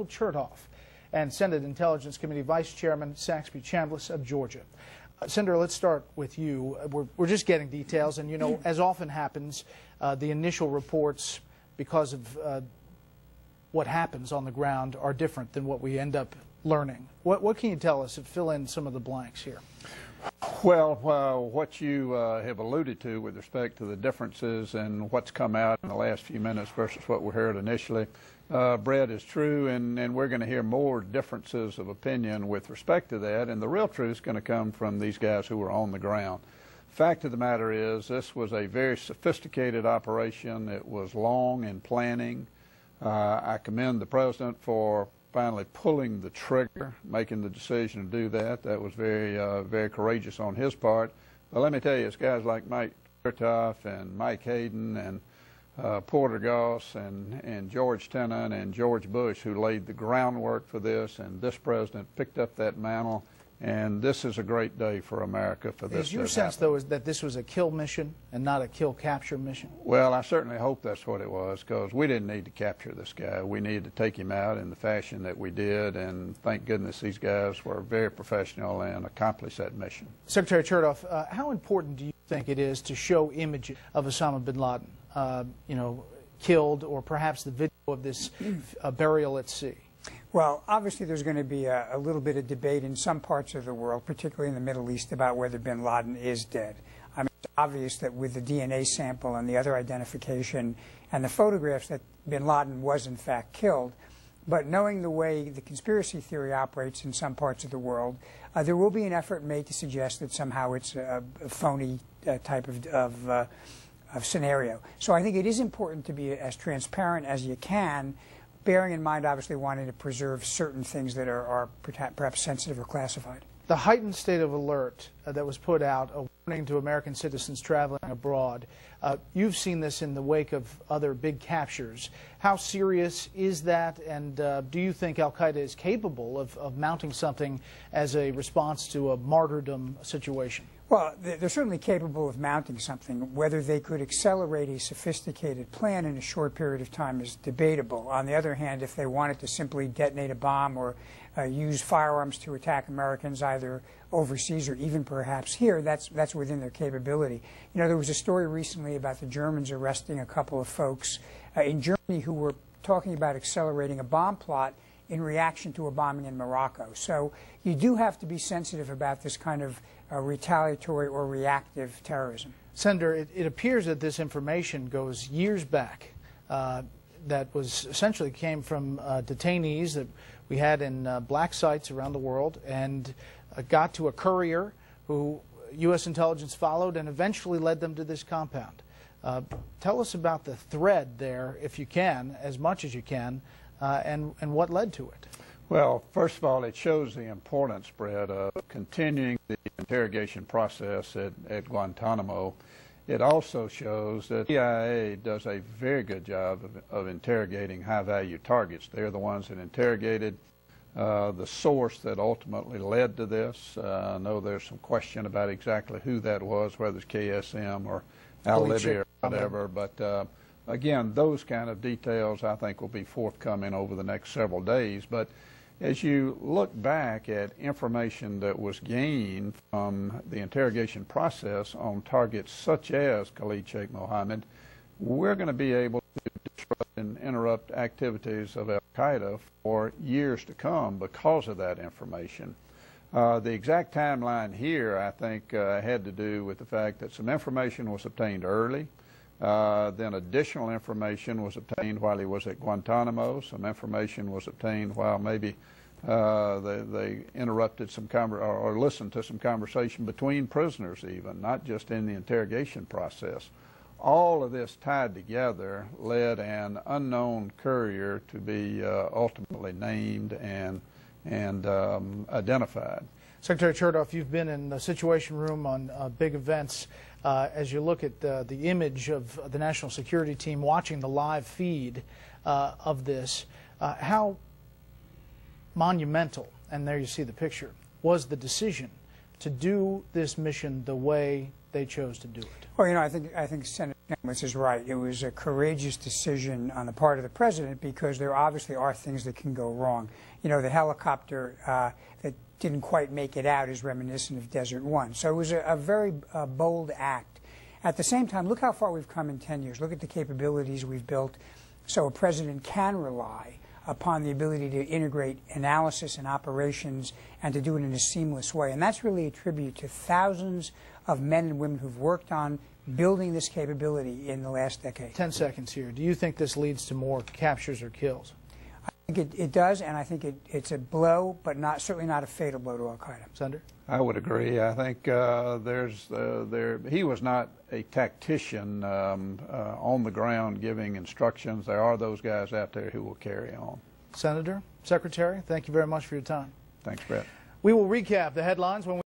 Chertoff and Senate Intelligence Committee Vice Chairman Senator Chambliss of Georgia. Senator, let's start with you. We're just getting details, and you know, as often happens, the initial reports, because of what happens on the ground, are different than what we end up learning. What can you tell us and fill in some of the blanks here? Well, what you have alluded to with respect to the differences and what's come out in the last few minutes versus what we heard initially, Brett, is true, and we're going to hear more differences of opinion with respect to that, and the real truth is going to come from these guys who were on the ground. Fact of the matter is, this was a very sophisticated operation. It was long in planning. I commend the President for finally pulling the trigger, making the decision to do that. That was very courageous on his part. But let me tell you, it's guys like Mike Chertoff and Mike Hayden and Porter Goss and George Tenon and George Bush who laid the groundwork for this, and this President picked up that mantle. And this is a great day for America for this. Is your sense, though, is that this was a kill mission and not a kill-capture mission? Well, I certainly hope that's what it was, because we didn't need to capture this guy. We needed to take him out in the fashion that we did, and thank goodness these guys were very professional and accomplished that mission. Secretary Chertoff, how important do you think it is to show images of Osama bin Laden, you know, killed, or perhaps the video of this burial at sea? Well, obviously there's going to be a little bit of debate in some parts of the world, particularly in the Middle East, about whether bin Laden is dead. I mean, it's obvious that with the DNA sample and the other identification and the photographs that bin Laden was in fact killed. But knowing the way the conspiracy theory operates in some parts of the world, there will be an effort made to suggest that somehow it's a phony type of scenario. So I think it is important to be as transparent as you can, bearing in mind, obviously, wanting to preserve certain things that are perhaps sensitive or classified. The heightened state of alert that was put out, a warning to American citizens traveling abroad, you've seen this in the wake of other big captures. How serious is that, and do you think al-Qaeda is capable of mounting something as a response to a martyrdom situation? Well, they're certainly capable of mounting something. Whether they could accelerate a sophisticated plan in a short period of time is debatable. On the other hand, if they wanted to simply detonate a bomb or use firearms to attack Americans either overseas or even perhaps here, that's within their capability. You know, there was a story recently about the Germans arresting a couple of folks in Germany who were talking about accelerating a bomb plot in reaction to a bombing in Morocco. So you do have to be sensitive about this kind of retaliatory or reactive terrorism. Senator, it appears that this information goes years back. That was essentially came from detainees that we had in black sites around the world, and got to a courier who U.S. intelligence followed and eventually led them to this compound. Tell us about the thread there, if you can, as much as you can, and what led to it. Well, first of all, it shows the importance, Brett, of continuing the interrogation process at Guantanamo. It also shows that the CIA does a very good job of interrogating high-value targets. They're the ones that interrogated the source that ultimately led to this. I know there's some question about exactly who that was, whether it's KSM or Al-Libya or whatever, but again, those kind of details I think will be forthcoming over the next several days. But as you look back at information that was gained from the interrogation process on targets such as Khalid Sheikh Mohammed, we're going to be able to disrupt and interrupt activities of al-Qaeda for years to come because of that information. The exact timeline here, I think, had to do with the fact that some information was obtained early. Then additional information was obtained while he was at Guantanamo. Some information was obtained while maybe they interrupted some or listened to some conversation between prisoners even, not just in the interrogation process. All of this tied together led an unknown courier to be ultimately named and identified. Secretary Chertoff, you've been in the Situation Room on big events. As you look at the image of the National Security Team watching the live feed of this, how monumental, and there you see the picture, was the decision to do this mission the way they chose to do it? Well, you know, I think Senator Chambliss is right. It was a courageous decision on the part of the president because there obviously are things that can go wrong. You know, the helicopter that didn't quite make it out is reminiscent of Desert One. So it was a very bold act. At the same time, look how far we've come in 10 years. Look at the capabilities we've built so a president can rely upon the ability to integrate analysis and operations and to do it in a seamless way. And that's really a tribute to thousands of men and women who've worked on building this capability in the last decade. 10 seconds here. Do you think this leads to more captures or kills? I think it does, and I think it's a blow, but certainly not a fatal blow to al-Qaeda. Senator? I would agree. I think he was not a tactician on the ground giving instructions. There are those guys out there who will carry on. Senator, Secretary, thank you very much for your time. Thanks, Brett. We will recap the headlines when we